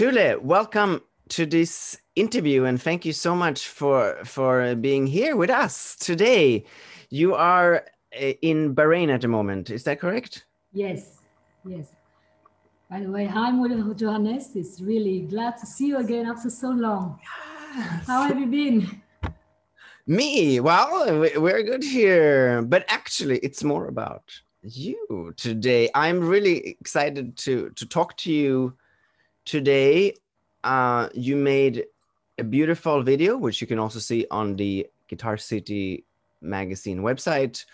Thule, welcome to this interview and thank you so much for being here with us today. You are in Bahrain at the moment, is that correct? Yes, yes. By the way, hi, Johannes. It's really glad to see you again after so long. Yes. How have you been? Me? Well, we're good here. But actually, it's more about you today. I'm really excited to talk to you today. You made a beautiful video, which you can also see on the Guitar City magazine website,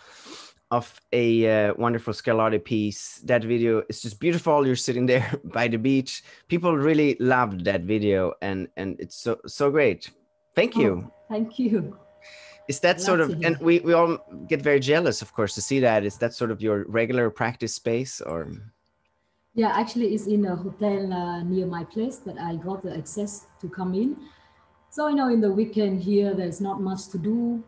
of a wonderful Scarlatti piece. That video is just beautiful. You're sitting there by the beach. People really loved that video, and it's so great. Thank you. Oh, thank you. Is that sort of, and we all get very jealous, of course, to see that. Is that sort of your regular practice space, or? Yeah, actually, it's in a hotel near my place that I got the access to come in. So, in the weekend here, there's not much to do,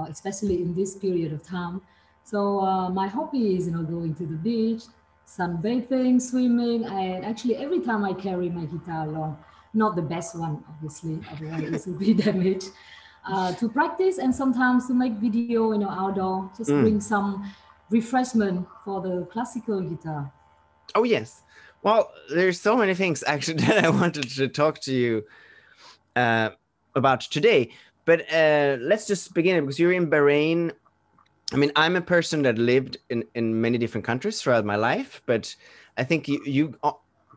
especially in this period of time. So my hobby is, going to the beach, sunbathing, swimming, and actually every time I carry my guitar along, not the best one, obviously, otherwise it will be damaged, to practice and sometimes to make video, outdoor, just bring some refreshment for the classical guitar. Oh, yes. Well, there's so many things actually that I wanted to talk to you about today, but let's just begin because you're in Bahrain. I mean, I'm a person that lived in many different countries throughout my life, but I think you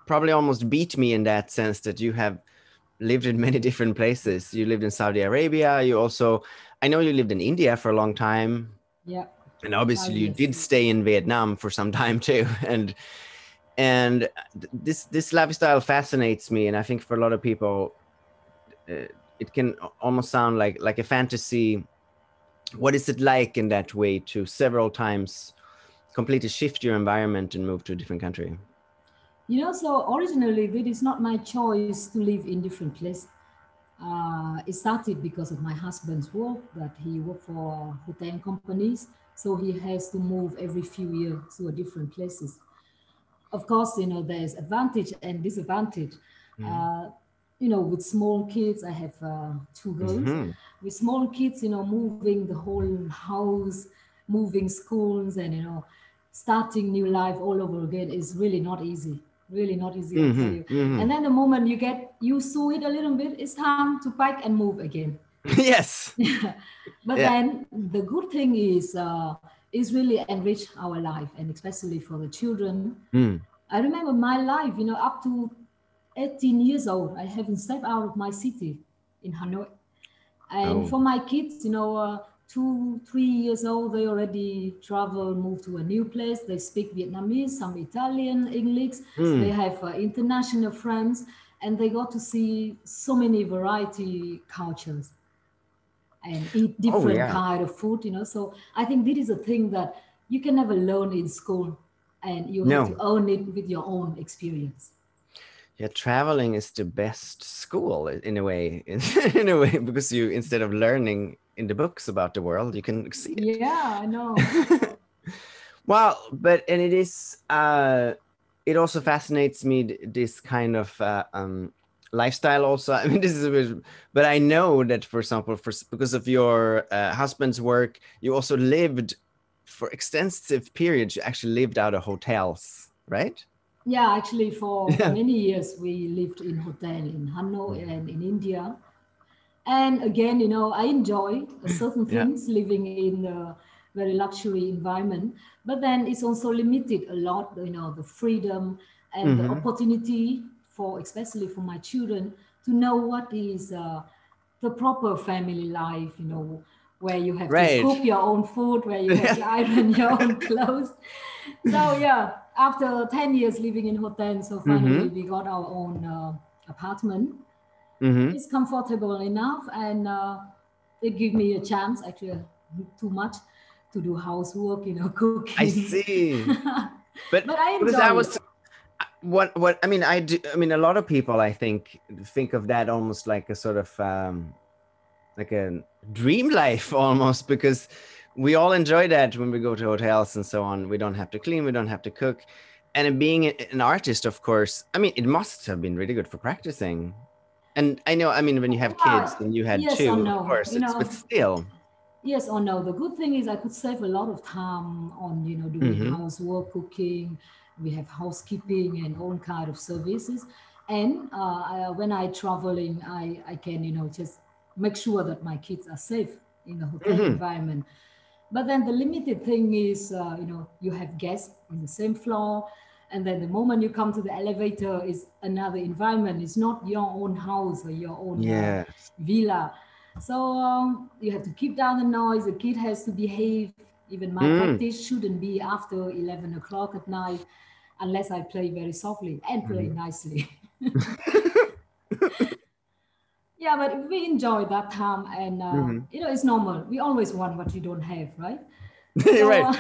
probably almost beat me in that sense that you have lived in many different places. You lived in Saudi Arabia. You also, I know you lived in India for a long time. Yeah. And obviously you did stay in Vietnam for some time too. And this lifestyle fascinates me. And I think for a lot of people, it can almost sound like a fantasy. What is it like in that way to several times completely shift your environment and move to a different country? So originally it is not my choice to live in different places. It started because of my husband's work, that he worked for hotel companies. So he has to move every few years to a different places. Of course, there's advantage and disadvantage. With small kids, I have two girls. With small kids, moving the whole house, moving schools, and starting new life all over again is really not easy. Really not easy, I tell you. And then the moment you get used to it a little bit, it's time to pack and move again. Yes. But then the good thing is really enrich our life, and especially for the children. I remember my life, up to 18 years old, I haven't stepped out of my city in Hanoi. And for my kids, 2, 3 years old, they already travel, move to a new place. They speak Vietnamese, some Italian, English. They have international friends, and they got to see so many variety cultures and eat different kind of food, So I think this is a thing that you can never learn in school, and you have to own it with your own experience. Yeah, traveling is the best school in a way, in a way, because you, instead of learning in the books about the world, you can see it. Yeah, I know. Well, and it is, it also fascinates me, this kind of lifestyle also. I mean, this is a bit, but I know that, for example, because of your husband's work, you also lived for extensive periods. You actually lived out of hotels, right? Yeah, actually, for many years we lived in hotel in Hanoi and in India. And again, I enjoy certain things living in a very luxury environment, but then it's also limited a lot, the freedom and the opportunity for, especially for my children, to know what is the proper family life, where you have to cook your own food, where you have to iron your own clothes. So yeah, after 10 years living in hotel, so finally we got our own apartment. It's comfortable enough, and it gave me a chance, actually too much, to do housework, cooking. I see. But I enjoy it. What I mean, I mean, a lot of people, I think of that almost like a sort of like a dream life almost, because we all enjoy that when we go to hotels and so on. We don't have to clean, we don't have to cook. and being an artist, of course, I mean, it must have been really good for practicing. And I know, I mean, when you have kids, and you had Yes or two, of no, course, but still. Yes or no. The good thing is I could save a lot of time on, doing housework, cooking. We have housekeeping and all kind of services. And when I traveling, I can, just make sure that my kids are safe in the hotel environment. But then the limited thing is, you have guests in the same floor. And then the moment you come to the elevator is another environment. It's not your own house or your own Yes. villa. So you have to keep down the noise. The kid has to behave. Even my practice shouldn't be after 11 o'clock at night unless I play very softly and play nicely. Yeah, but we enjoy that time. And, it's normal. We always want what you don't have, right? So Right.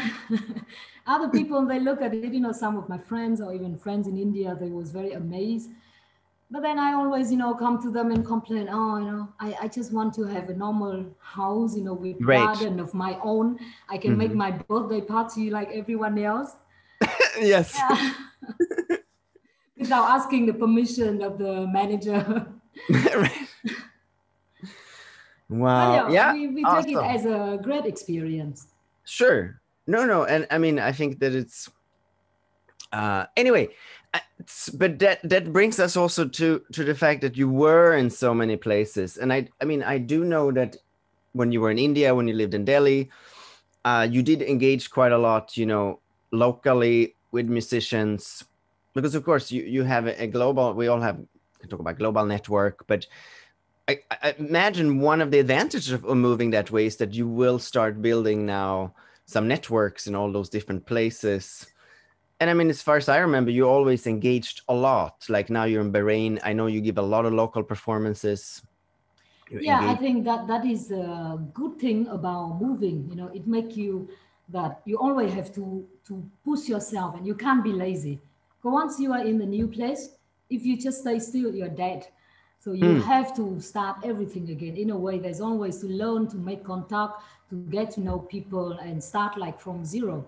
other people, they look at it, some of my friends or even friends in India, they was very amazed. But then I always, come to them and complain, oh, I just want to have a normal house, with Right. garden of my own. I can make my birthday party like everyone else. Yes. Yeah. Without asking the permission of the manager. Right. Wow. Yeah, Yeah. we Awesome. take it as a great experience. Sure. No. And I mean, I think that it's, anyway, but that brings us also to the fact that you were in so many places. And I mean, I do know that when you were in India, when you lived in Delhi, you did engage quite a lot, locally with musicians, because of course you have a global, we all have to talk about global network, but I imagine one of the advantages of moving that way is that you will start building now some networks in all those different places. And I mean, as far as I remember, you always engaged a lot. Like now you're in Bahrain. I know you give a lot of local performances. I think that is a good thing about moving. It make you that you always have to push yourself, and you can't be lazy. But once you are in the new place, if you just stay still, you're dead. So you have to start everything again. In a way, there's always to learn, to make contact, to get to know people, and start like from zero.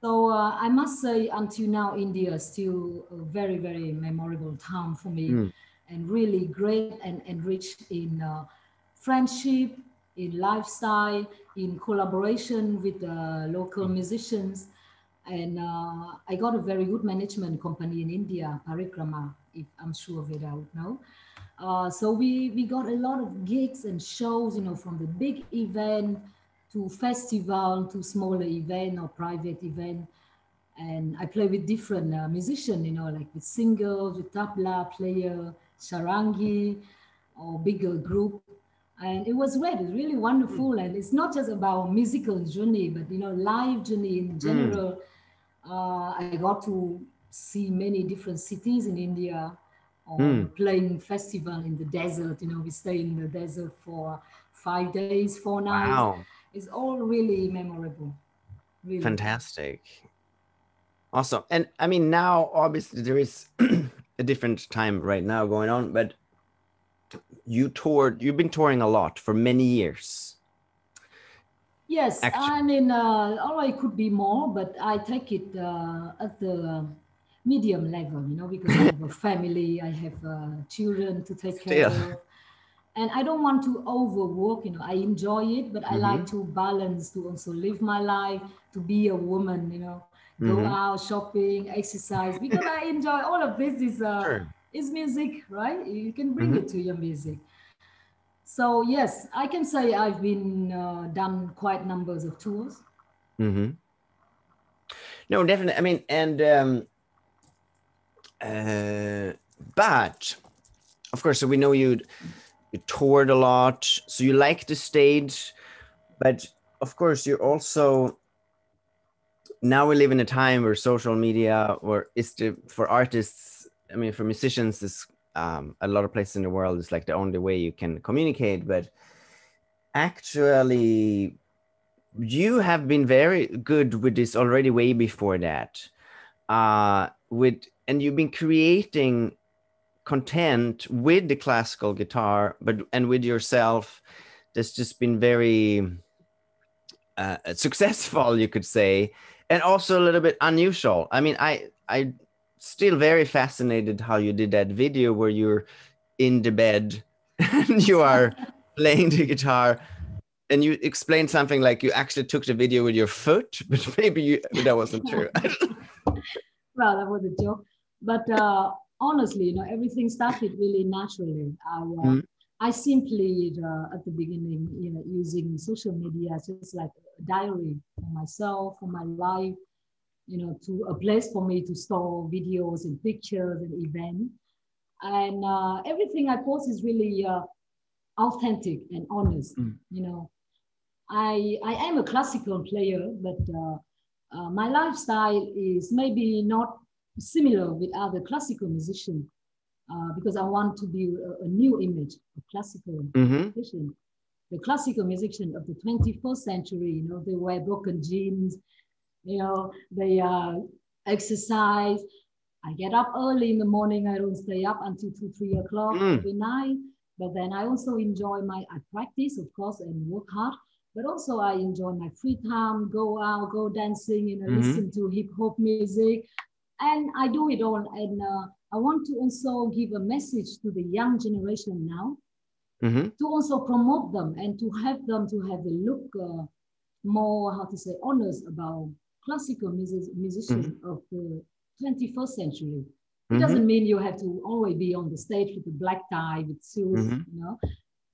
So I must say, until now, India is still a very, very memorable town for me, and really great and enriched in friendship, in lifestyle, in collaboration with local musicians. And I got a very good management company in India, Parikrama, if I'm sure Veda would know. So we got a lot of gigs and shows, from the big event to festival to smaller event or private event. And I play with different musicians, like with singers, with tabla player, sarangi, or bigger group. And it was great. It's really wonderful. And it's not just about musical journey, but, life journey in general. I got to see many different cities in India, or playing festival in the desert. We stay in the desert for 5 days, 4 nights. Wow. It's all really memorable. Really. Fantastic. Awesome. And I mean, now obviously there is a different time right now going on, but you've been touring a lot for many years. Yes, Actually. I mean, always could be more, but I take it at the medium level, because I have a family, I have children to take care of. And I don't want to overwork, I enjoy it, but I like to balance, to also live my life, to be a woman, go out shopping, exercise, because I enjoy all of this is music, right? You can bring it to your music. So yes, I can say I've been done quite numbers of tours. No, definitely. I mean, and but of course, so we know you toured a lot, so you like the stage, but of course, you're also, now we live in a time where social media, or for artists, I mean, for musicians, is a lot of places in the world is like the only way you can communicate. But actually, you have been very good with this already way before that. And you've been creating content with the classical guitar, and with yourself, that's just been very successful, you could say. and also a little bit unusual. I mean, I still very fascinated how you did that video where you're in the bed and you are playing the guitar, and you explained something like you actually took the video with your foot, but maybe that wasn't true. Well, that was a joke. But honestly, everything started really naturally. I simply, at the beginning, using social media just like a diary for myself, for my life, to a place for me to store videos and pictures and events. And everything I post is really authentic and honest. I am a classical player, but my lifestyle is maybe not similar with other classical musicians because I want to be a new image of classical musician. The classical musician of the 21st century, they wear broken jeans, they exercise. I get up early in the morning. I don't stay up until 2, 3 o'clock every night. But then I also enjoy I practice, of course, and work hard. But also I enjoy my free time, go out, go dancing, listen to hip hop music. And I do it all. And I want to also give a message to the young generation now, to also promote them and to have them to have a look more, how to say, honest about classical musicians of the 21st century. It doesn't mean you have to always be on the stage with a black tie, with suits,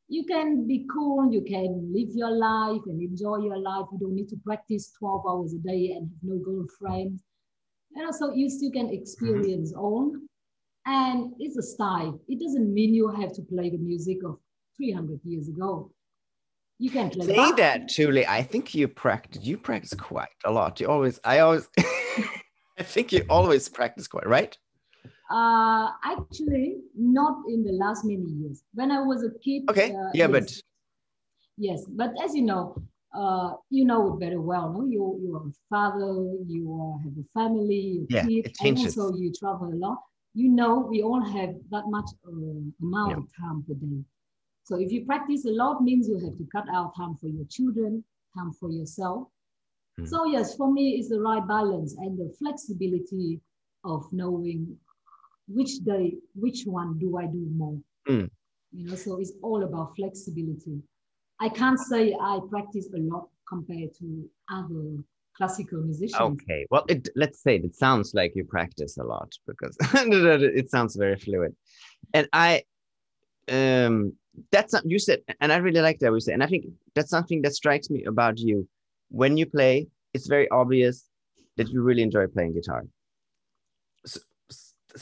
You can be cool, you can live your life and enjoy your life. You don't need to practice 12 hours a day and have no girlfriend. So you still can experience all. And it's a style. It doesn't mean you have to play the music of 300 years ago. You can play. Say that, Julie. I think you practice quite a lot. I think you always practice quite, right? Actually, not in the last many years. When I was a kid. Okay. Yes. Yes, but as you know it very well. No, you are a father. You have a family, kids, and also you travel a lot. We all have that much amount of time per day. So if you practice a lot, means you have to cut out time for your children, time for yourself. So yes, for me, it's the right balance and the flexibility of knowing which day, which one do I do more. So it's all about flexibility. I can't say I practice a lot compared to other classical musicians. Okay, well, let's say it sounds like you practice a lot because it sounds very fluid. And that's something you said, and I really like that we said, and I think that's something that strikes me about you. When you play, it's very obvious that you really enjoy playing guitar. So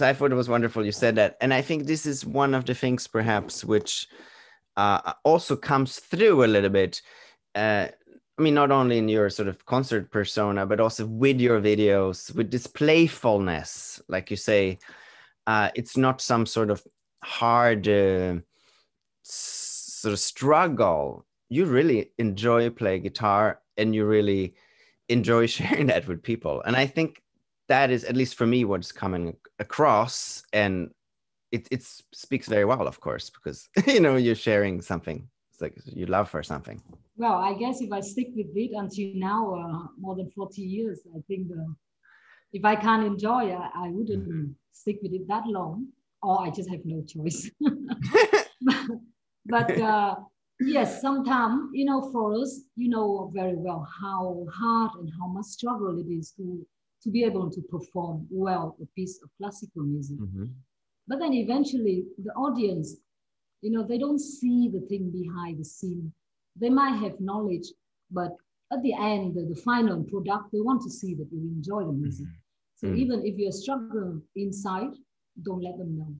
I thought it was wonderful you said that, and I think this is one of the things perhaps which also comes through a little bit. I mean, not only in your sort of concert persona, but also with your videos, with this playfulness, like you say. It's not some sort of hard sort of struggle. You really enjoy playing guitar, and you really enjoy sharing that with people. And I think that is, at least for me, what's coming across. And it speaks very well, of course, because you're sharing something. It's like you love for something. Well, I guess if I stick with it until now, more than 40 years, I think if I can't enjoy, I wouldn't stick with it that long, or I just have no choice. but yes, sometimes, for us, very well how hard and how much struggle it is to be able to perform well a piece of classical music. But then eventually the audience, they don't see the thing behind the scene. They might have knowledge, but at the end, the final product, they want to see that you enjoy the music. So even if you're struggling inside, don't let them know.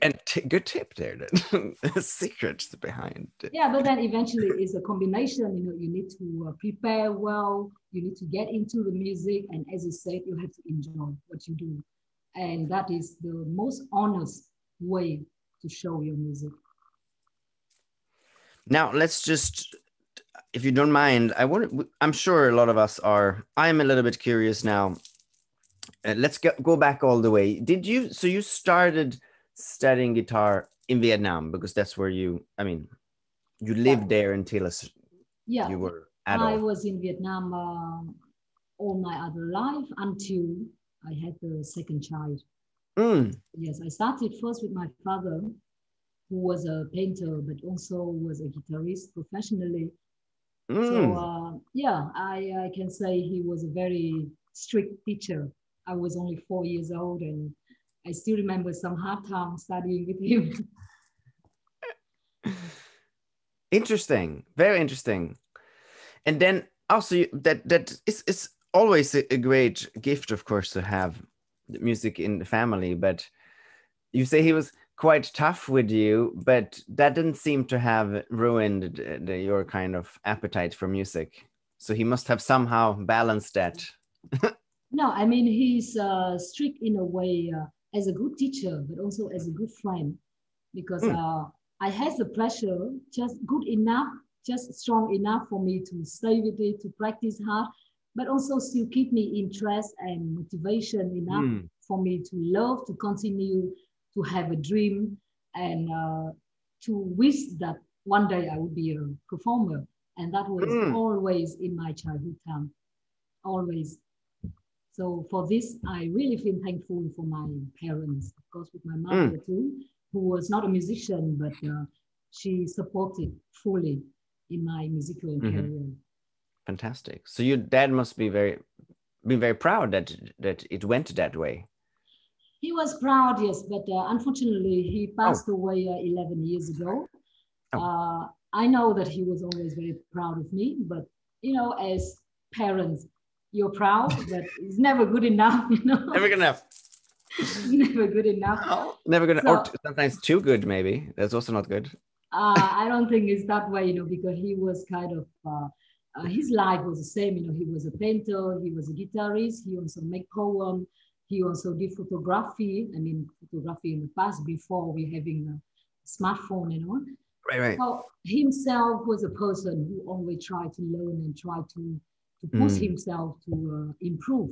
And good tip there. Secrets behind it. Yeah, but then eventually it's a combination. You need to prepare well. You need to get into the music, and as you said, you have to enjoy what you do, and that is the most honest way to show your music. Now let's just, if you don't mind, I'm sure a lot of us are. I'm a little bit curious now. Let's go back all the way. So you started studying guitar in Vietnam because that's where you lived there until you were adult. I was in Vietnam all my other life until I had the second child. Yes, I started first with my father, who was a painter, but also was a guitarist professionally. So yeah, I can say he was a very strict teacher. I was only 4 years old, and I still remember some hard times studying with him. Interesting, very interesting. And then also that is always a great gift, of course, to have music in the family. But you say he was quite tough with you, but that didn't seem to have ruined your kind of appetite for music. So he must have somehow balanced that. No, I mean, he's strict in a way as a good teacher, but also as a good friend, because I had the pressure just good enough, just strong enough for me to stay with it, to practice hard, but also still keep me interest and motivation enough for me to love, to continue, to have a dream, and to wish that one day I would be a performer. And that was always in my childhood time, always. So for this, I really feel thankful for my parents, of course, with my mother too, who was not a musician, but she supported fully in my musical career. Fantastic. So your dad must be very proud that it went that way. He was proud, yes, but unfortunately, he passed away 11 years ago. I know that he was always very proud of me, but you know, as parents, you're proud, but it's never good enough, you know. Never good enough. Never good enough. No, never good, or sometimes too good, maybe. That's also not good. I don't think it's that way, you know, because he was kind of, his life was the same, you know, he was a painter, he was a guitarist, he also made poems, he also did photography. I mean, photography in the past before we having a smartphone and all. Right. So himself was a person who always tried to learn and try to push himself to improve.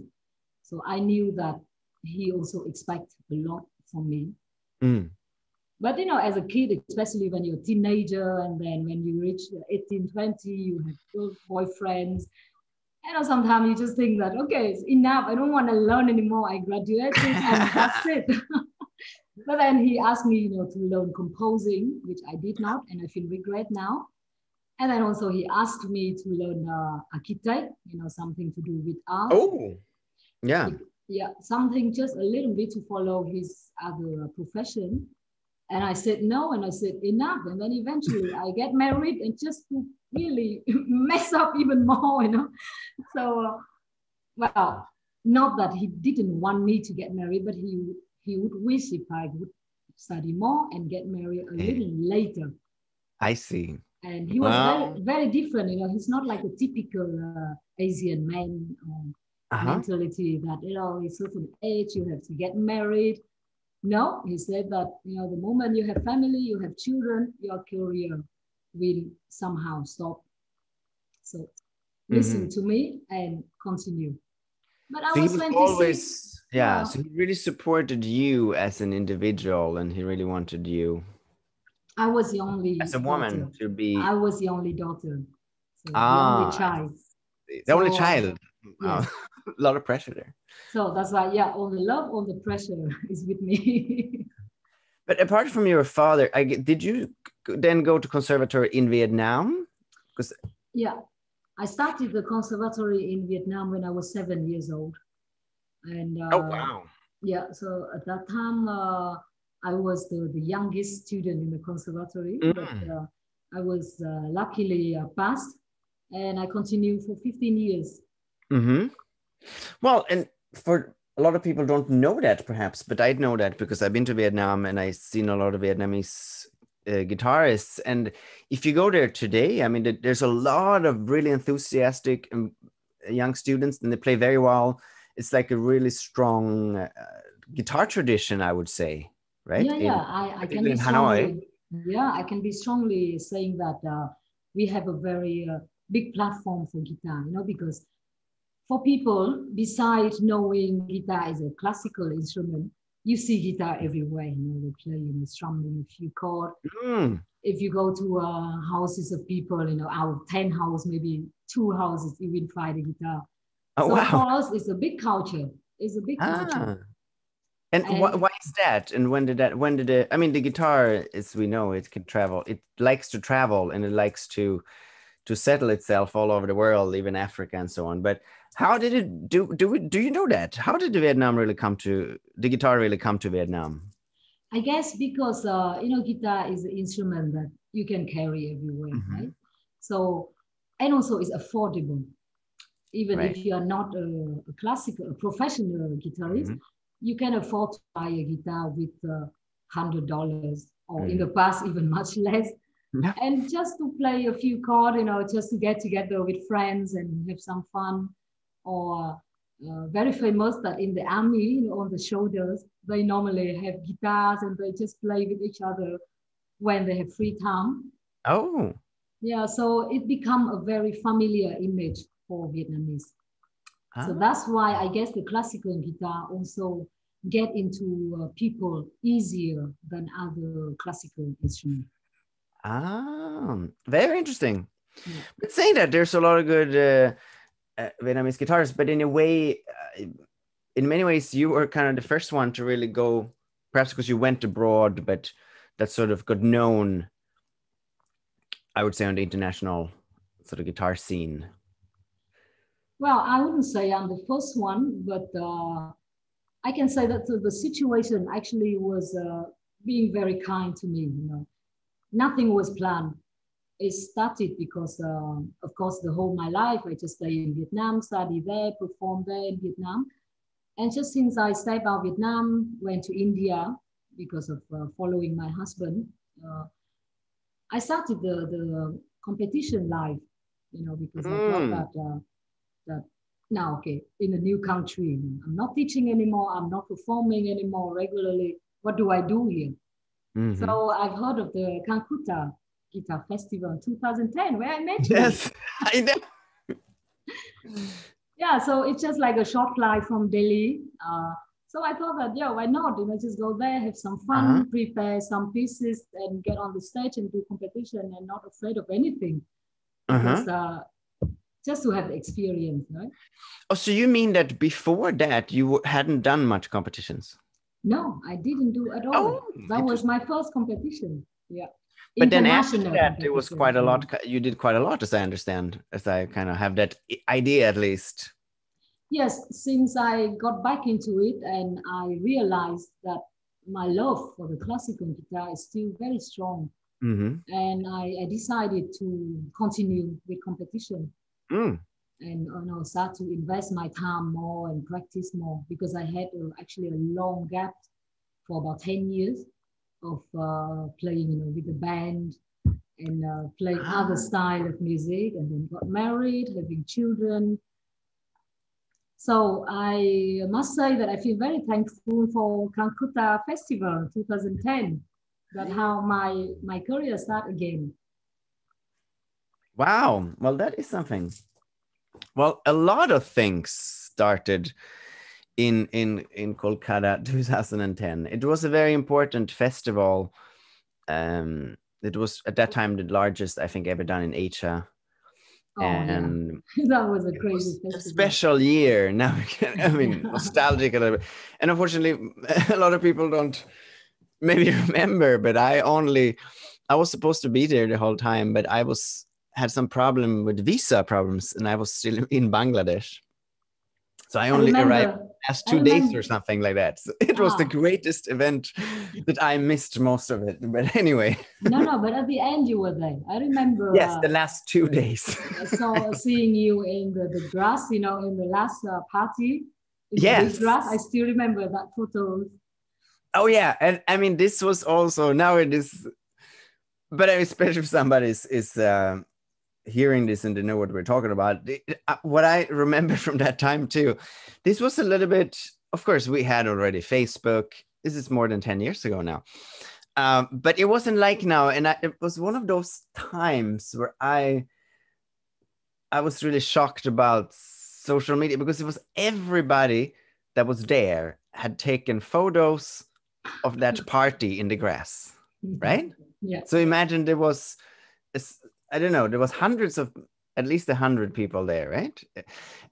So I knew that he also expected a lot from me. But, you know, as a kid, especially when you're a teenager and then when you reach 18, 20, you have good boyfriends. You know, sometimes you just think that, okay, it's enough. I don't want to learn anymore. I graduated and that's it. But then he asked me, you know, to learn composing, which I did not, and I feel regret now. And then also he asked me to learn architect, you know, something to do with art. Oh, yeah. Yeah, something just a little bit to follow his other profession. And I said no, and I said enough. And then eventually I get married and just to really mess up even more, you know. So, well, not that he didn't want me to get married, but he would wish if I would study more and get married a little later. I see. And he was very, very different. You know, he's not like a typical Asian man mentality that, you know, at a certain age you have to get married. No, he said that, you know, the moment you have family, you have children, your career will somehow stop. So listen to me and continue. But I was 26. Always, so he really supported you as an individual, and he really wanted you. I was the only as a woman daughter. to be. I was the only daughter. So the only child. The only child. Yes. A lot of pressure there. So that's why, all the love, all the pressure is with me. But apart from your father, did you then go to conservatory in Vietnam? I started the conservatory in Vietnam when I was 7 years old. And oh, wow. Yeah, so at that time, I was the youngest student in the conservatory, but I was luckily passed, and I continued for 15 years. Well, and for a lot of people don't know that perhaps, but I know that because I've been to Vietnam and I've seen a lot of Vietnamese guitarists. And if you go there today, I mean, there's a lot of really enthusiastic young students, and they play very well. It's like a really strong guitar tradition, I would say, right? I can be strongly, I can be strongly saying that we have a very big platform for guitar, you know, because for people, besides knowing guitar is a classical instrument, you see guitar everywhere. You know, they play in the strumming a few chords. If you go to houses of people, you know, out of 10 houses, maybe 2 houses even find a guitar. Oh, So wow. for us, it's a big culture. It's a big culture. And why is that? And when did it, I mean, the guitar, as we know, it can travel. It likes to travel, and it likes to settle itself all over the world, even Africa and so on. But how did it do you know that? How did the guitar really come to Vietnam? I guess because guitar is an instrument that you can carry everywhere, Mm-hmm. right? So, and also it's affordable. Even Right. if you are not a professional guitarist, Mm-hmm. you can afford to buy a guitar with $100, or in Mm. the past even much less. Yeah. And just to play a few chords, just to get together with friends and have some fun. Or very famous that in the army, on the shoulders, they normally have guitars and they just play with each other when they have free time. Oh. Yeah, so it become a very familiar image for Vietnamese. So Ah. that's why I guess the classical guitar also get into people easier than other classical instruments. Very interesting. Yeah. But saying that, there's a lot of good Vietnamese guitarists, but in a way, in many ways, you were kind of the first one to really go, perhaps because you went abroad, but that sort of got known, I would say, on the international sort of guitar scene. Well, I wouldn't say I'm the first one, but I can say that the situation actually was being very kind to me. Nothing was planned. It started because, of course, the whole my life I just stay in Vietnam, study there, perform there in Vietnam, and just since I stayed out Vietnam, went to India because of following my husband. I started the competition life, because I thought Mm. that now, okay, in a new country, I'm not teaching anymore, I'm not performing anymore regularly. What do I do here? Mm-hmm. So I've heard of the Calcutta Guitar Festival in 2010, where I met you. Yes, I know. Yeah, so it's just like a short flight from Delhi. So I thought that, yeah, why not? Just go there, have some Uh-huh. fun, prepare some pieces, and get on the stage and do competition, and not afraid of anything, Uh-huh. because just to have the experience, right? Oh, so you mean that before that you hadn't done much competitions? No, I didn't do at Oh, all. That was interesting. my first competition. Yeah, But then after international that, it was competition. quite a Yeah. lot. You did quite a lot, as I understand, as I kind of have that idea at least. Yes, since I got back into it and I realized that my love for the classical guitar is still very strong, Mm-hmm. and I decided to continue with competition, Mm. and start to invest my time more and practice more, because I had actually a long gap for about 10 years of playing with the band and playing other Ah. style of music, and then got married, having children. So I must say that I feel very thankful for Calcutta Festival 2010, that how my career started again. Wow. Well, that is something. Well, a lot of things started in Kolkata 2010. It was a very important festival. It was at that time the largest, I think, ever done in Asia, Oh yeah, and that was a it crazy was a festival. special year. Now, I mean, Yeah. nostalgic a little bit, and unfortunately, a lot of people don't maybe remember. But I was supposed to be there the whole time, but I had some problem with visa problems, and I was still in Bangladesh. So I I only arrived remember. last I 2 days remember. or something like that. So it was the Ah, greatest event that I missed most of it. But anyway, no, no, but at the end you were there. I remember. yes, the last 2 days. I saw seeing you in the grass, in the last party in the big Yes. grass. I still remember that photo. Oh yeah, and I mean this was also now it is, but especially if somebody is hearing this and they know what we're talking about. What I remember from that time too, this was a little bit. Of course, we had already Facebook. This is more than 10 years ago now. But it wasn't like now, and it was one of those times where I was really shocked about social media, because it was everybody that was there had taken photos of that party in the grass, right? Yeah. So imagine there was, I don't know, there was hundreds of, at least 100 people there, right?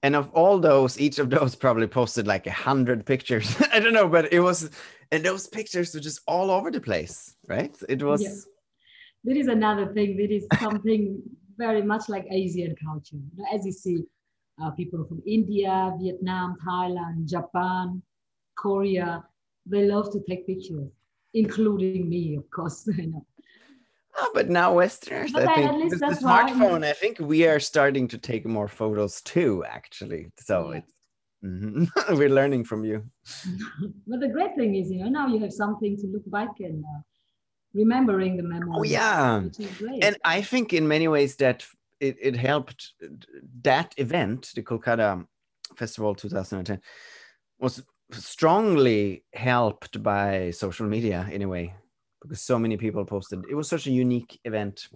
And of all those, each of those probably posted like 100 pictures. I don't know, but it was, and those pictures were just all over the place, right? It was. Yeah. That is another thing. That is something very much like Asian culture. As you see, people from India, Vietnam, Thailand, Japan, Korea, they love to take pictures, including me, of course. Oh, but now Westerners, But I think, at least with the that's why. smartphone, I think we are starting to take more photos too, actually. So Yeah. it's, we're learning from you. But the great thing is, now you have something to look back and remembering the memories. Oh, yeah. Which is great. And I think in many ways that it helped. That event, the Kolkata Festival 2010, was strongly helped by social media in a way, because so many people posted. It was such a unique event.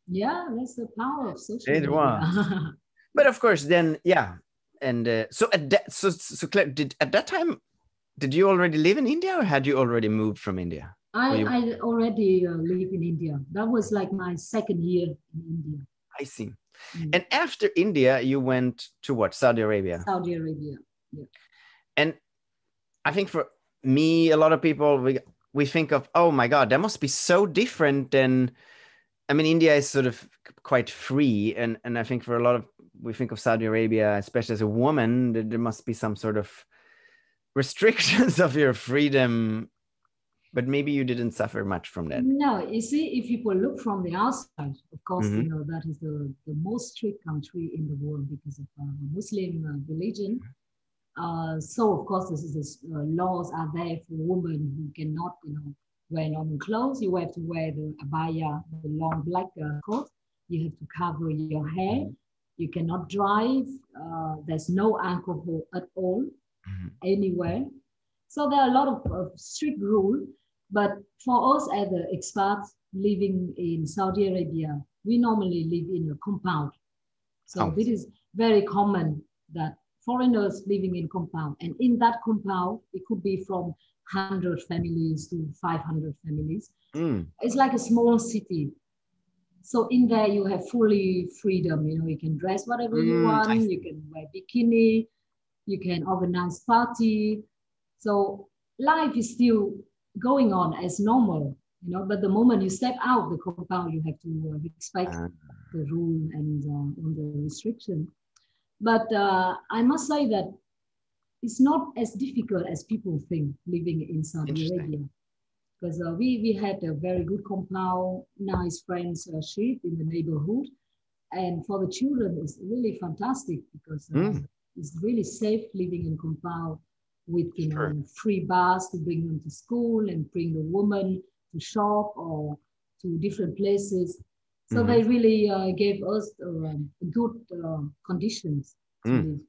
Yeah, that's the power of social media. It was. But of course, then, yeah. And so at that, so Claire, at that time, did you already live in India, or had you already moved from India? I already live in India. That was like my second year in India. I see. And after India, you went to what? Saudi Arabia? Saudi Arabia, yeah. And I think for me, a lot of people, we think of, oh my God, that must be so different than, I mean, India is sort of quite free. And I think for a lot of, we think of Saudi Arabia, especially as a woman, there must be some sort of restrictions of your freedom. But maybe you didn't suffer much from that. No, you see, if people look from the outside, of course, that is the most strict country in the world because of Muslim religion. So, of course, laws are there for women who cannot, wear normal clothes. You have to wear the abaya, the long black coat. You have to cover your hair. You cannot drive. There's no alcohol at all anywhere. So there are a lot of strict rules. But for us as the expats living in Saudi Arabia, we normally live in a compound. So this is very common that foreigners living in compound. And in that compound, it could be from 100 families to 500 families. It's like a small city. So in there, you have fully freedom. You can dress whatever you want. You can wear bikini. You can organize party. So life is still going on as normal, but the moment you step out the compound, you have to respect the rule and the restriction. But I must say that it's not as difficult as people think living in Saudi Arabia, because we had a very good compound, nice friendship in the neighborhood, and for the children it's really fantastic because it's really safe living in compound with free bus to bring them to school and bring the woman to shop or to different places. So they really gave us good conditions to live.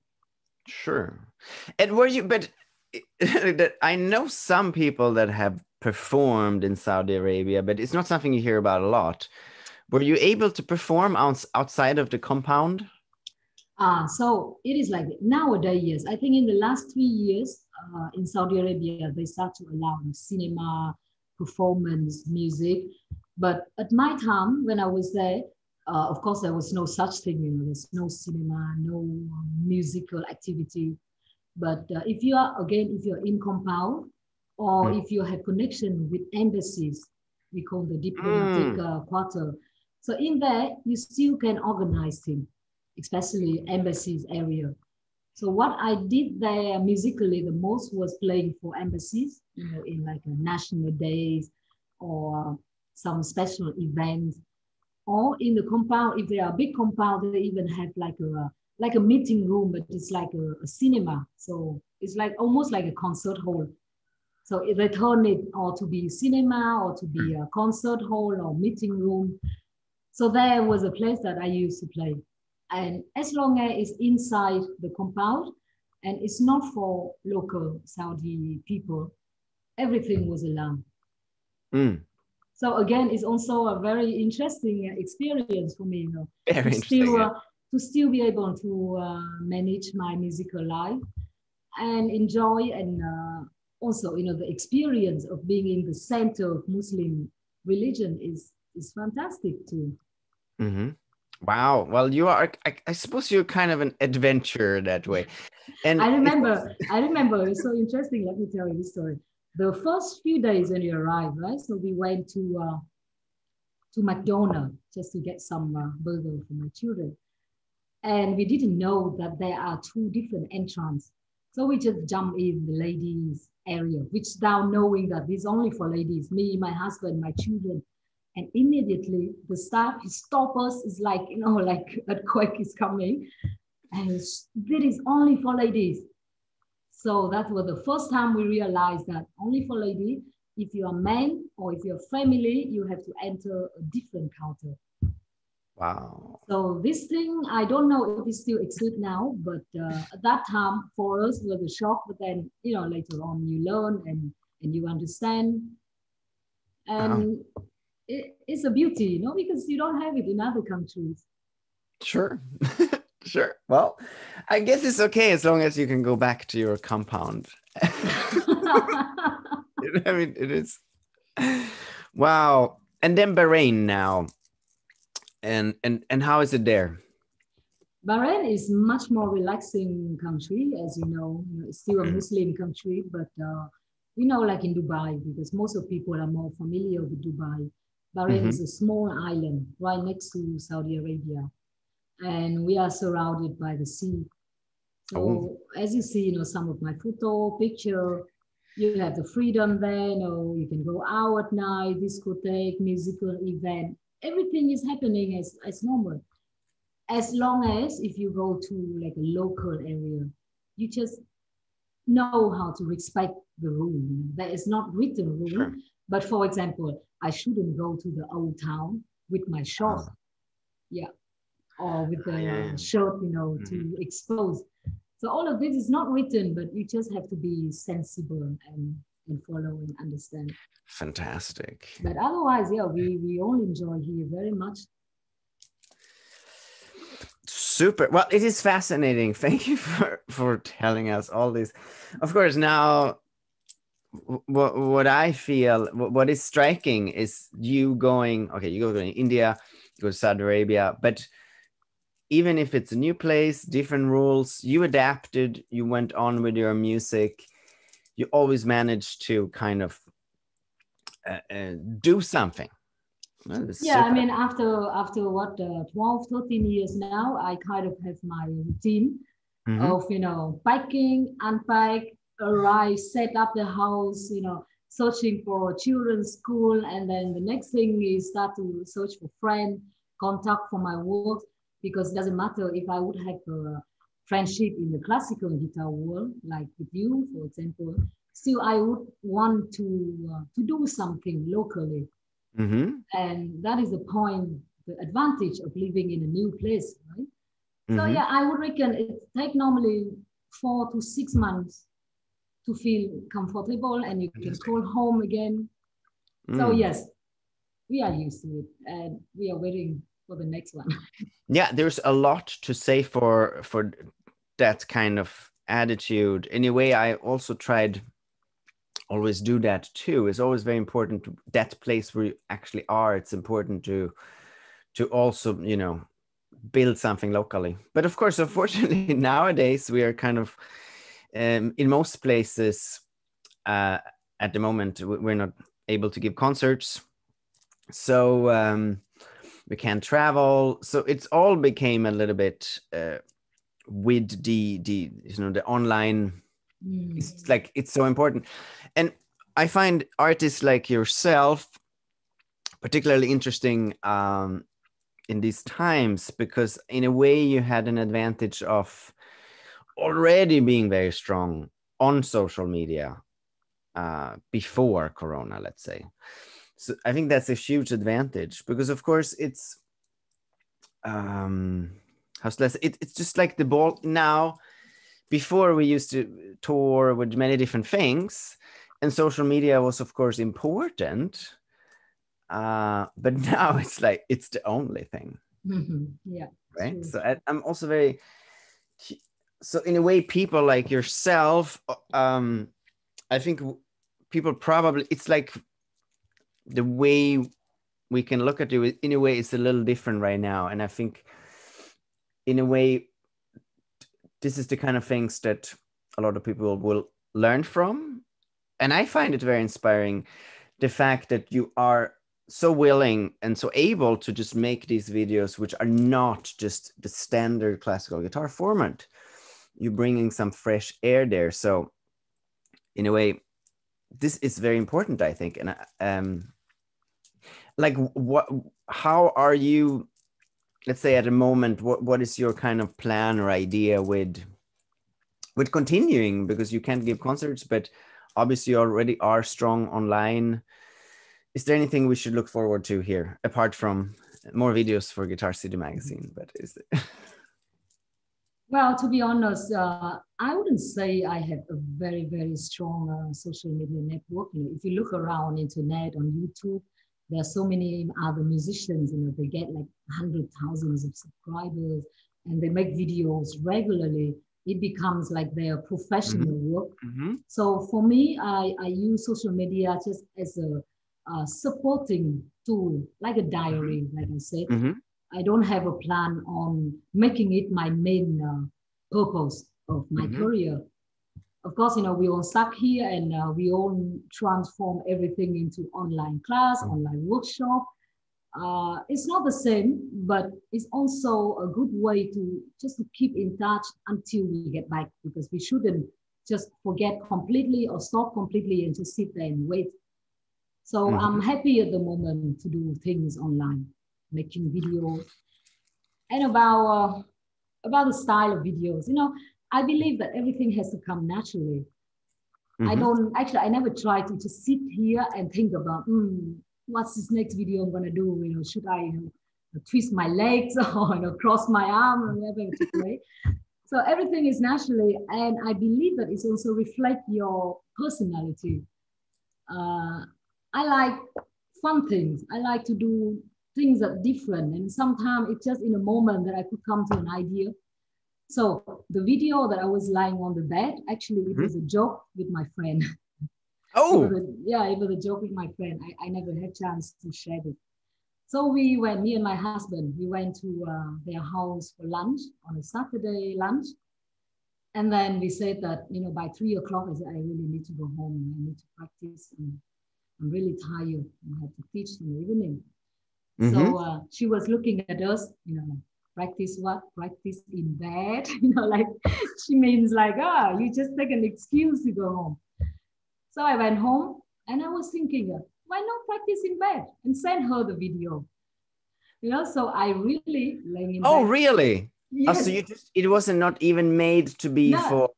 Sure. And were you, but I know some people that have performed in Saudi Arabia, but it's not something you hear about a lot. Were you able to perform outside of the compound? So it is like nowadays, yes. I think in the last 3 years in Saudi Arabia, they start to allow cinema, performance, music. But at my time, when I was there, of course, there was no such thing. There's no cinema, no musical activity. But if you're in compound, or if you have connection with embassies, we call the diplomatic quarter. So in there, you still can organize things, especially embassies area. So what I did there musically the most was playing for embassies, in like a national days or some special events, or in the compound. If they are a big compound, they even have like a meeting room, but it's like a cinema. So it's like almost like a concert hall. So if they turn it or to be cinema or to be a concert hall or meeting room. So there was a place that I used to play. And as long as it's inside the compound and it's not for local Saudi people, everything was allowed. So again, it's also a very interesting experience for me, Very interesting, to still be able to manage my musical life and enjoy, and also, the experience of being in the center of Muslim religion is fantastic too. Wow. Well, you are, I suppose you're kind of an adventurer that way. And I remember, it's so interesting. Let me tell you this story. The first few days when you arrived, right? So we went to McDonald's just to get some burger for my children. And we didn't know that there are two different entrances. So we just jump in the ladies area, which now knowing that this is only for ladies, me, my husband, my children. And immediately the staff stop us. It's like, like earthquake is coming. And this is only for ladies. So that was the first time we realized that only for ladies. If you're a man or if you're family, you have to enter a different counter. wow. So this thing, I don't know if it still exists now, but at that time for us was a shock. But then, later on you learn and you understand. Wow. And it's a beauty, because you don't have it in other countries. Sure. Sure. Well, I guess it's okay as long as you can go back to your compound. I mean, it is. Wow. And then Bahrain now. And how is it there? Bahrain is much more relaxing country, as you know. It's still a Muslim country, but like in Dubai, because most of people are more familiar with Dubai. Bahrain is a small island right next to Saudi Arabia, and we are surrounded by the sea. So as you see, some of my photo, picture, you have the freedom there. You can go out at night, discotheque, musical event. Everything is happening as normal. As long as if you go to like a local area, you just know how to respect the rule. There is not written rule, Sure. but for example, I shouldn't go to the old town with my shorts, or with the shirt, to expose. So all of this is not written, but you just have to be sensible and follow and understand. Fantastic. But otherwise, we all enjoy here very much. Super. Well, it is fascinating. Thank you for telling us all this. Of course, now what I feel, what is striking is you going, okay, you go to India, you go to Saudi Arabia, but even if it's a new place, different rules, you adapted, you went on with your music, you always managed to kind of do something. Yeah, I mean, after what, 12, 13 years now, I kind of have my routine of, packing, unpack, arrive, set up the house, searching for children's school. And then the next thing is start to search for friends, contact for my work, because it doesn't matter if I would have a friendship in the classical guitar world, like with you, for example, still I would want to do something locally. And that is the point, the advantage of living in a new place, right? So yeah, I would reckon it takes normally 4 to 6 months to feel comfortable and you can call home again. So yes, we are used to it and we are waiting for the next one. Yeah, there's a lot to say for that kind of attitude. Anyway, I also tried always do that too. It's always very important to that place where you actually are. It's important to also, build something locally. But of course, unfortunately, nowadays we are kind of in most places at the moment we're not able to give concerts, so we can't travel. So it's all became a little bit with the online. It's like it's so important, and I find artists like yourself particularly interesting in these times, because in a way you had an advantage of already being very strong on social media before Corona, let's say. So I think that's a huge advantage, because of course it's it's just like the ball now. Before we used to tour with many different things, and social media was of course important, but now it's like it's the only thing. Yeah, right. true. So I'm also very, so in a way people like yourself, I think people probably, it's like the way we can look at it in a way, it's a little different right now. And I think in a way, this is the kind of things that a lot of people will learn from. And I find it very inspiring, the fact that you are so willing and so able to just make these videos, which are not just the standard classical guitar format. You're bringing some fresh air there. So in a way, this is very important, I think. And like, how are you, let's say at the moment, what is your kind of plan or idea with continuing? Because you can't give concerts, but obviously you already are strong online. Is there anything we should look forward to here, apart from more videos for Guitar City magazine? But is it? Well, to be honest, I wouldn't say I have a very, very strong social media network. You know, if you look around internet on YouTube, there are so many other musicians, you know, they get like 100,000 of subscribers and they make videos regularly. It becomes like their professional work. So for me, I use social media just as a supporting tool, like a diary, like I said. I don't have a plan on making it my main purpose of my career. Of course, you know, we all stuck here and we all transform everything into online class, online workshop. It's not the same, but it's also a good way to just to keep in touch until we get back, because we shouldn't just forget completely or stop completely and just sit there and wait. So I'm happy at the moment to do things online, making videos. And about the style of videos, you know, I believe that everything has to come naturally. I never try to just sit here and think about, what's this next video I'm gonna do? You know, should I twist my legs or, you know, cross my arm or whatever to play? So everything is naturally, and I believe that it's also reflect your personality. I like fun things. I like to do things that are different, and sometimes it's just in a moment that I could come to an idea. So the video that I was lying on the bed, actually it was a joke with my friend. Oh, it was a joke with my friend. I never had chance to share it. So we went, me and my husband, we went to their house for lunch on a Saturday lunch. And then we said that, you know, by 3 o'clock, I said, I really need to go home and I need to practice. And I'm really tired. I have to teach in the evening. So she was looking at us, you know, practice what? Practice in bed. You know, like she means like, you just take an excuse to go home. So I went home and I was thinking, why not practice in bed and send her the video? You know, so I really laying in bed. Oh, really? Yes. Oh, so it wasn't not even made to be for...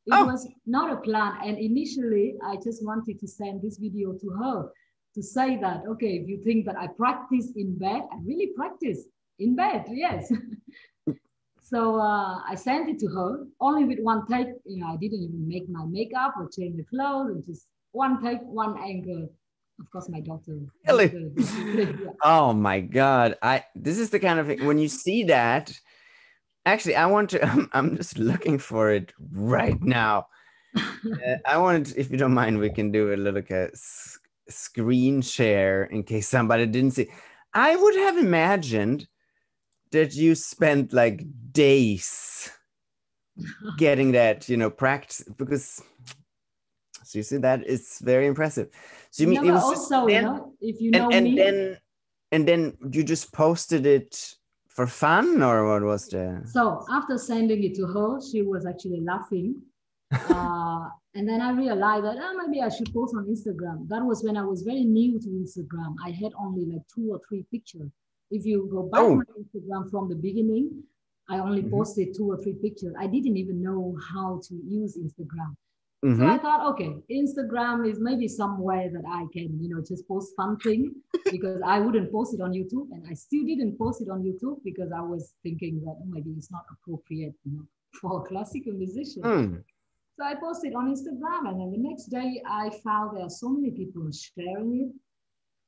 It was not a plan. And initially, I just wanted to send this video to her to say that, okay, if you think that I practice in bed, I really practice in bed, yes. So I sent it to her, only with one take. You know, I didn't even make my makeup or change the clothes, and just one take, one angle. Of course, my daughter. Really? Yeah. Oh my God. This is the kind of thing, when you see that, actually, I want to, I'm just looking for it right now. I wanted, if you don't mind, we can do a little screen share in case somebody didn't see. I would have imagined that you spent like days getting that, you know, practice, because so you see that is very impressive. So you mean it was also, you know, if you know me, and then you just posted it for fun, or what was the? So after sending it to her, she was actually laughing. And then I realized that maybe I should post on Instagram. That was when I was very new to Instagram. I had only like 2 or 3 pictures. If you go back my Instagram from the beginning, I only posted 2 or 3 pictures. I didn't even know how to use Instagram. So I thought, okay, Instagram is maybe somewhere that I can, you know, just post fun thing, because I wouldn't post it on YouTube, and I still didn't post it on YouTube because I was thinking that maybe it's not appropriate, you know, for a classical musician. So I posted on Instagram, and then the next day I found there are so many people sharing it,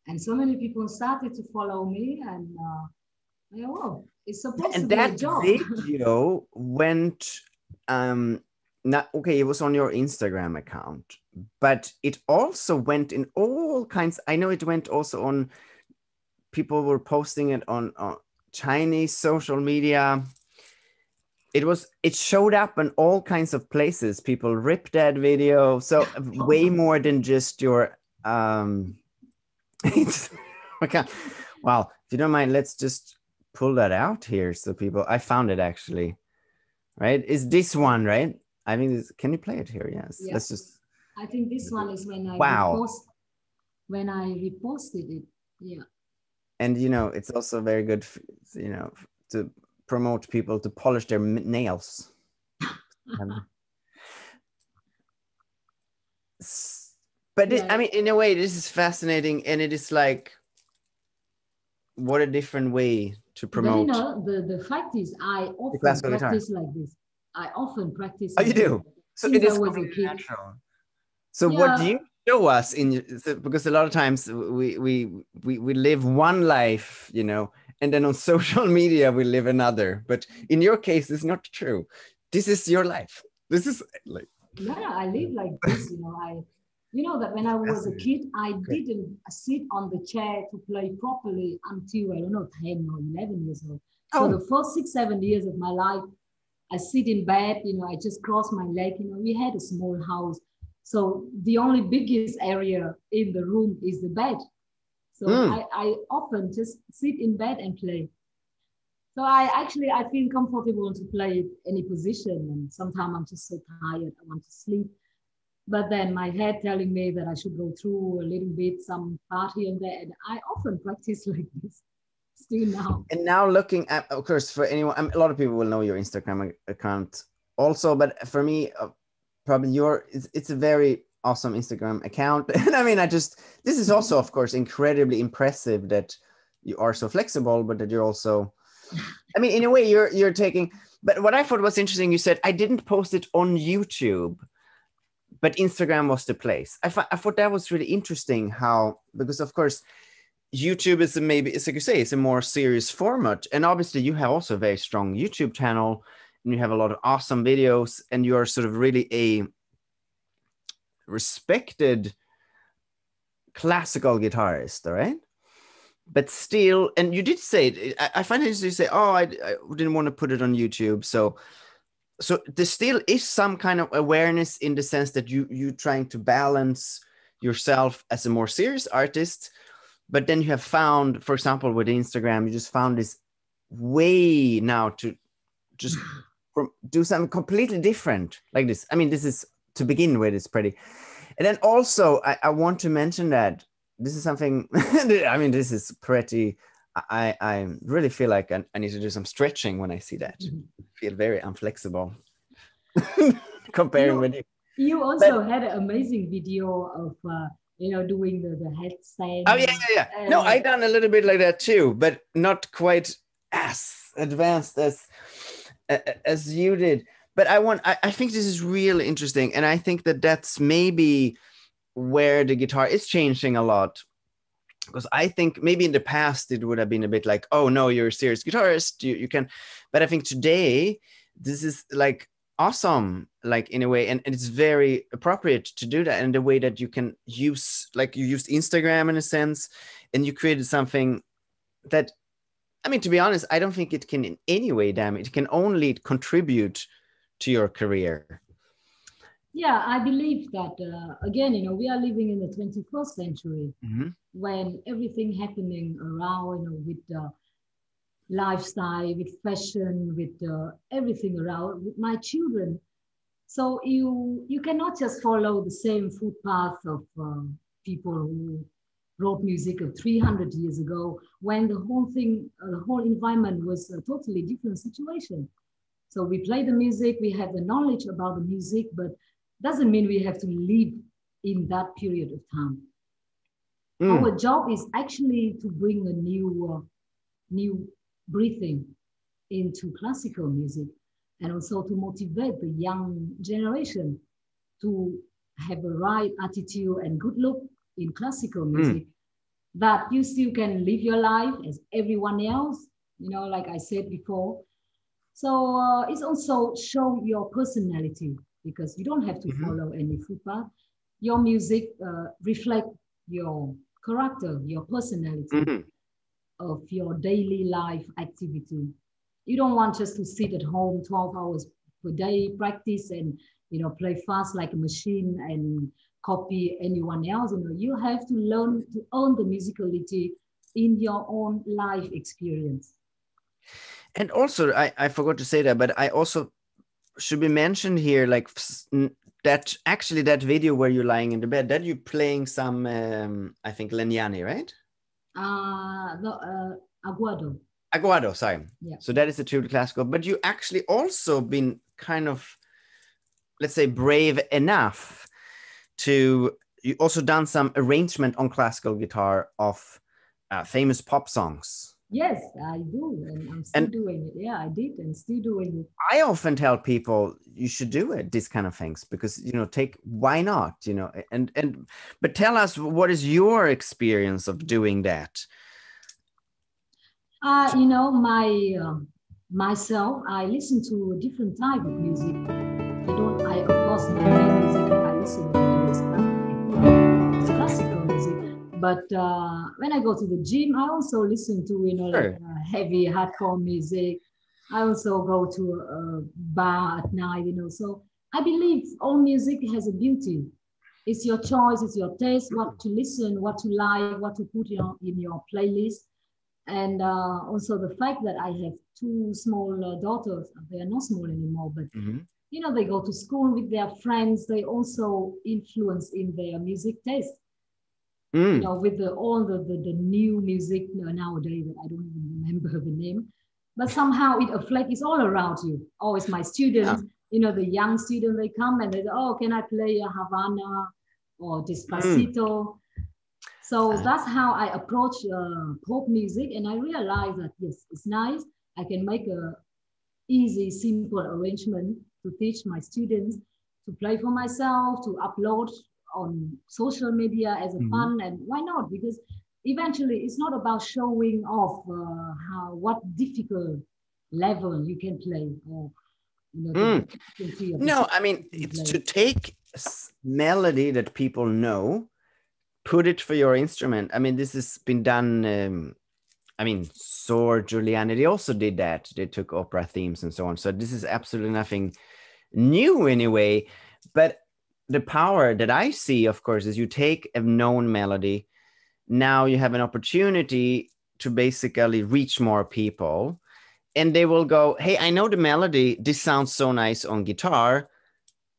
and so many people started to follow me, and it's supposed to be a job. And that video went, it was on your Instagram account, but it also went in all kinds. I know it went also on people were posting it on Chinese social media. It showed up in all kinds of places. People ripped that video. So way more than just your it's okay. Well, if you don't mind, let's just pull that out here so people, I found it actually, right? Is this one, right? I mean, can you play it here? Yes. Yeah. Let's just. I think this one is when I reposted it. Yeah. And you know, it's also very good, you know, to promote people to polish their nails. But Yeah. I mean, in a way, this is fascinating, and it is like, what a different way to promote. But you know, the fact is, I often practice like this. I often practice. Oh, you do? So it is I was a kid. natural. So what do you show us because a lot of times we live one life, you know, and then on social media we live another. But in your case, it's not true. This is your life. This is like. No, I live like this, you know. You know that when I was a kid, I didn't sit on the chair to play properly until, I don't know, 10 or 11 years old. So the first 6-7 years of my life, I sit in bed, you know, I just cross my leg. You know, we had a small house. So the only biggest area in the room is the bed. So I often just sit in bed and play. So I feel comfortable to play any position. And sometimes I'm just so tired, I want to sleep. But then my head telling me that I should go through a little bit, some part here and there. And I often practice like this still now. And now looking at, of course, for anyone, a lot of people will know your Instagram account also, but for me, probably it's a very awesome Instagram account. And I mean, this is also, of course, incredibly impressive that you are so flexible, but that you're also, I mean, in a way you're taking, but what I thought was interesting, you said, I didn't post it on YouTube, but Instagram was the place. I thought that was really interesting how, because of course, YouTube is maybe, it's like you say, it's a more serious format. And obviously you have also a very strong YouTube channel and you have a lot of awesome videos and you are sort of really a respected classical guitarist, all right? But still, and you did say, I find it interesting to say, oh, I didn't want to put it on YouTube. So there still is some kind of awareness in the sense that you trying to balance yourself as a more serious artist, but then you have found, for example, with Instagram, you just found this way now to just do something completely different like this. I mean, this is, to begin with, it's pretty. And then also, I want to mention that this is something, I mean, this is pretty, I really feel like I need to do some stretching when I see that. I feel very unflexible comparing with you. You also had an amazing video of, you know, doing the headstand. Oh, yeah. No, I done a little bit like that too, but not quite as advanced as you did. But I think this is really interesting. And I think that's maybe where the guitar is changing a lot. Because I think maybe in the past it would have been a bit like, oh no, you're a serious guitarist, you can. But I think today this is like awesome, like in a way, and it's very appropriate to do that in the way that you can use, like you used Instagram in a sense, and you created something that, I mean, to be honest, I don't think it can in any way damage. It can only contribute to your career. Yeah, I believe that, again, you know, we are living in the 21st century when everything happening around, you know, with the lifestyle, with fashion, with everything around, with my children. So you cannot just follow the same footpath of people who wrote music of 300 years ago when the whole thing, the whole environment was a totally different situation. So we play the music, we have the knowledge about the music, but doesn't mean we have to live in that period of time. Our job is actually to bring a new breathing into classical music, and also to motivate the young generation to have a right attitude and good look in classical music, that you still can live your life as everyone else, you know, like I said before. So it's also show your personality, because you don't have to follow any footpath. Your music reflect your character, your personality. of your daily life activity. You don't want just to sit at home 12 hours per day, practice and, play fast like a machine and copy anyone else. You have to learn to own the musicality in your own life experience. And also, I forgot to say that, but I also should be mentioned here, like that actually that video where you're lying in the bed, that you're playing some, I think, Legnani, right? Aguado. Aguado, sorry. Yeah. So that is a true classical, but you actually also been kind of, let's say, brave enough to, you also done some arrangement on classical guitar of famous pop songs. Yes, I do, and I'm still doing it. Yeah, I did, and still doing it. I often tell people you should do it, these kind of things, because why not? But tell us, what is your experience of doing that? Myself, I listen to a different type of music. Of course, my main music I listen to is classical music. But when I go to the gym, I also listen to, heavy hardcore music. I also go to a bar at night, So I believe all music has a beauty. It's your choice, it's your taste, what to listen, what to like, what to put in your playlist. And also the fact that I have two small daughters. They are not small anymore, but they go to school with their friends. They also influence in their music taste. With all the new music nowadays that I don't even remember the name, but somehow it's all around you. Oh, it's my students, the young students, they come and they go, oh, can I play a Havana or Despacito? So that's how I approach pop music, and I realized that yes, it's nice. I can make a easy, simple arrangement to teach my students, to play for myself, to upload on social media as a fun, and why not? Because eventually it's not about showing off what difficult level you can play, or no, I mean, it's to take melody that people know, put it for your instrument. I mean, this has been done. I mean, Sor Giuliani, they also did that. They took opera themes and so on. So this is absolutely nothing new anyway. But the power that I see, of course, is you take a known melody. Now you have an opportunity to basically reach more people. And they will go, hey, I know the melody. This sounds so nice on guitar.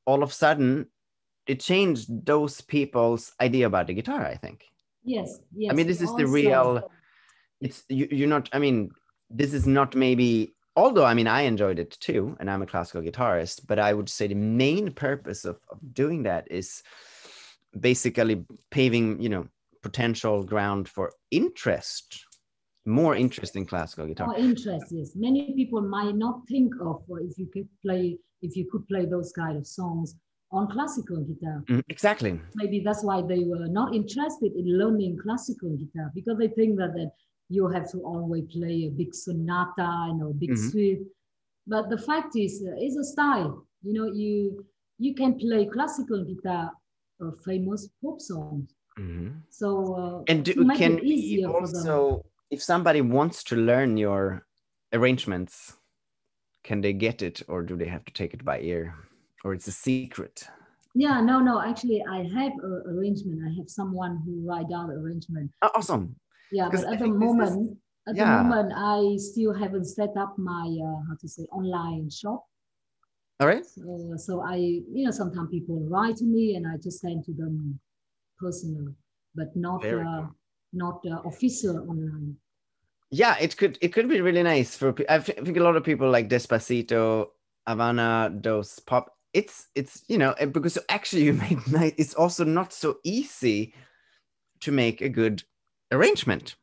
All of a sudden, it changed those people's idea about the guitar, I think. Yes. I mean, this is the real, it's, you're not, I mean, this is not maybe, although, I mean, I enjoyed it too, and I'm a classical guitarist, but I would say the main purpose of doing that is basically paving, potential ground for interest, more interest in classical guitar. More interest, yes. Many people might not think of if you could play those kind of songs on classical guitar. Exactly. Maybe that's why they were not interested in learning classical guitar, because they think that you have to always play a big sonata, big suite. But the fact is, it's a style. You can play classical guitar, famous pop songs. So and to make it easier for them. If somebody wants to learn your arrangements, can they get it, or do they have to take it by ear, or it's a secret? Yeah, no. Actually, I have an arrangement. I have someone who write down the arrangement. Oh, awesome. Yeah, but at the moment, I still haven't set up my online shop. All right. So I, sometimes people write to me and I just send to them personal, but not official online. Yeah, it could be really nice for. I think a lot of people like Despacito, Havana, those pop. It's because actually you made nice. It's also not so easy to make a good arrangement.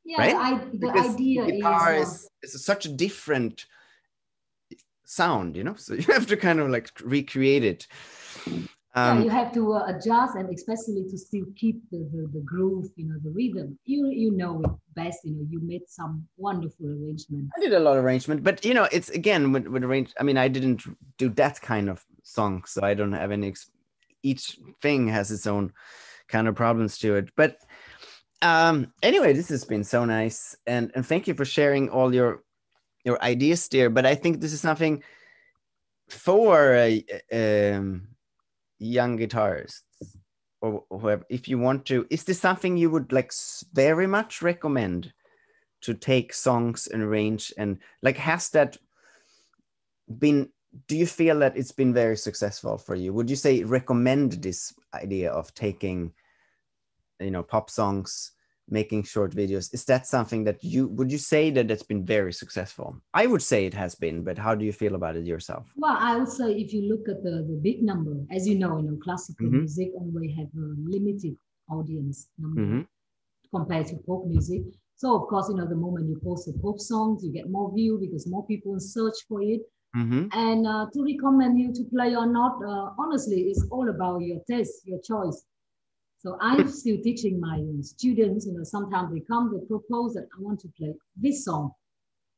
Yeah, right? The idea guitar is such a different sound, so you have to kind of like recreate it. You have to adjust, and especially to still keep the groove, the rhythm. You know it best. You made some wonderful arrangement. I did a lot of arrangement, but it's again with arrange. I mean, I didn't do that kind of song, so I don't have any. Each thing has its own kind of problems to it, but Anyway, this has been so nice, and thank you for sharing all your ideas there. But I think this is something for young guitarists or whoever, if you want to. Is this something you would like very much recommend, to take songs and arrange, and like, has that been, do you feel that it's been very successful for you? Would you say recommend this idea of taking, you know, pop songs, making short videos? Is that something that would you say that it's been very successful? I would say it has been, but how do you feel about it yourself? Well, I would say if you look at the big number, as you know, classical music only have a limited audience number compared to pop music. So of course, the moment you post a pop songs, you get more view because more people search for it. And to recommend you to play or not, honestly, it's all about your taste, your choice. So I'm still teaching my students, sometimes they come, they propose that I want to play this song.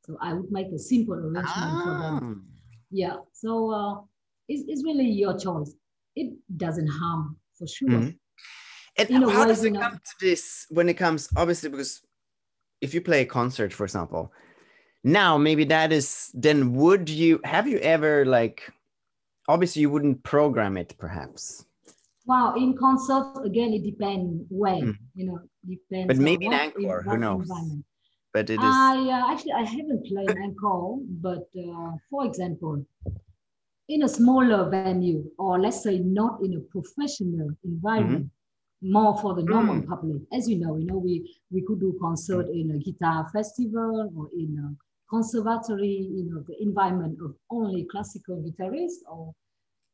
So I would make a simple arrangement for them. Yeah, so it's really your choice. It doesn't harm, for sure. And how does it come to this when it comes, obviously, because if you play a concert, for example, now maybe that is, then have you ever, like, obviously you wouldn't program it perhaps. Wow, in concert, again, it depends where, depends. But maybe an encore, who knows? But it is. Actually, I haven't played an encore, but for example, in a smaller venue, or let's say not in a professional environment, more for the normal public. As you know, we could do concert in a guitar festival or in a conservatory, the environment of only classical guitarists, or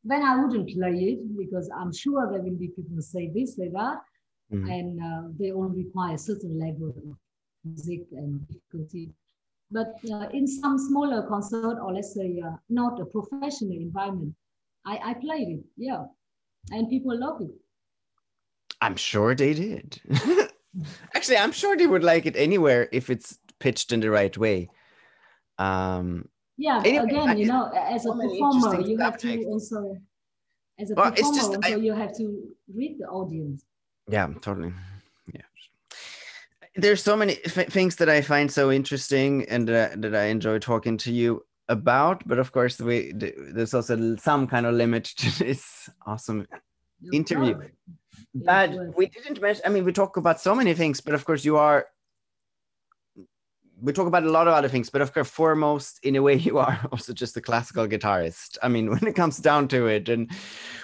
then I wouldn't play it because I'm sure there will be people who say this, say that, and they all require a certain level of music and difficulty. But in some smaller concert, or let's say not a professional environment, I played it, yeah, and people love it. I'm sure they did. Actually, I'm sure they would like it anywhere if it's pitched in the right way. Yeah, anyway, again, as a performer, you have to also, as a performer, you have to read the audience. Yeah, totally. Yeah. There's so many things that I find so interesting and that I enjoy talking to you about, but of course, there's also some kind of limit to this awesome interview. But we didn't mention, I mean, we talk about so many things, but of course we talk about a lot of other things, but of course, foremost, in a way, you are also just a classical guitarist. I mean, when it comes down to it, and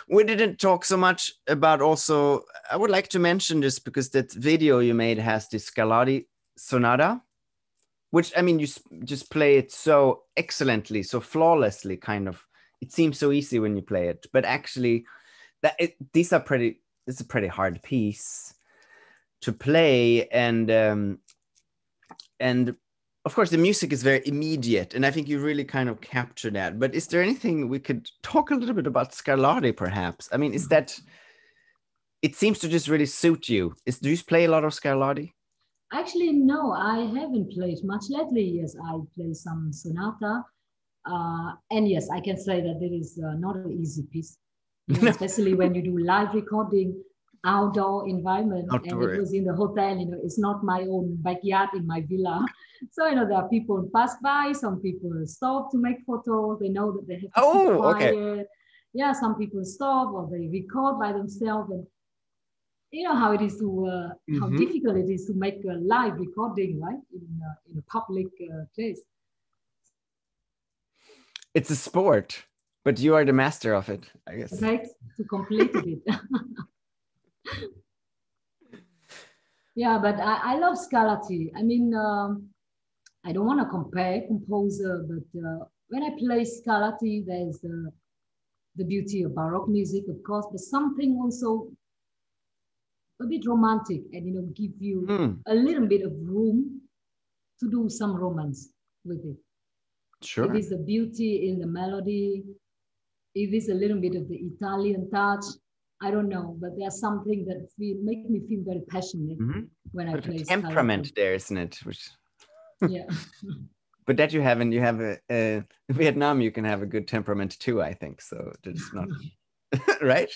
we didn't talk so much about also, I would like to mention this because that video you made has the Scarlatti Sonata, which, I mean, you just play it so excellently, so flawlessly, kind of. It seems so easy when you play it, but actually, it's a pretty hard piece to play, and of course the music is very immediate, and I think you really kind of capture that. But is there anything we could talk a little bit about Scarlatti, perhaps? I mean, is that, it seems to just really suit you. Do you play a lot of Scarlatti? Actually, no, I haven't played much lately. Yes, I play some sonata, and yes, I can say that it is not an easy piece, especially when you do live recording, outdoor environment, and it was in the hotel. It's not my own backyard in my villa. So there are people pass by. Some people stop to make photos. They know that they have to keep quiet. Okay. Yeah, some people stop or they record by themselves, and you know how it is to how difficult it is to make a live recording, right, in a public place. It's a sport, but you are the master of it, I guess. Right, to complete it. Yeah, but I love Scarlatti. I mean, I don't want to compare composer, but when I play Scarlatti, there's the beauty of Baroque music, of course, but something also a bit romantic, and give you a little bit of room to do some romance with it. Sure. It is the beauty in the melody. It is a little bit of the Italian touch. I don't know, but there's something that make me feel very passionate when I play. Temperament there, isn't it? Which... yeah. But that you have in Vietnam, you can have a good temperament too, I think. So it's not right.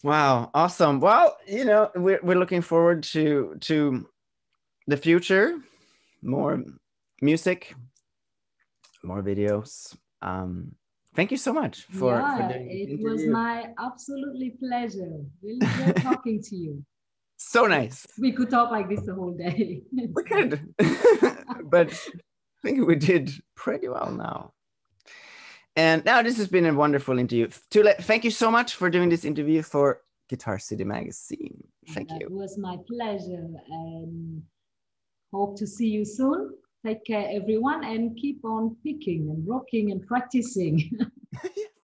Wow, awesome. Well, you know, we're looking forward to the future, more music, more videos. Thank you so much for Yeah, doing this it was interview. my absolutely pleasure. Really great talking to you. So nice. We could talk like this the whole day. We could, but I think we did pretty well now. And now this has been a wonderful interview. Thank you so much for doing this interview for Guitar City Magazine. Thank That you. was my pleasure, and hope to see you soon. Take care, everyone, and keep on picking and rocking and practicing.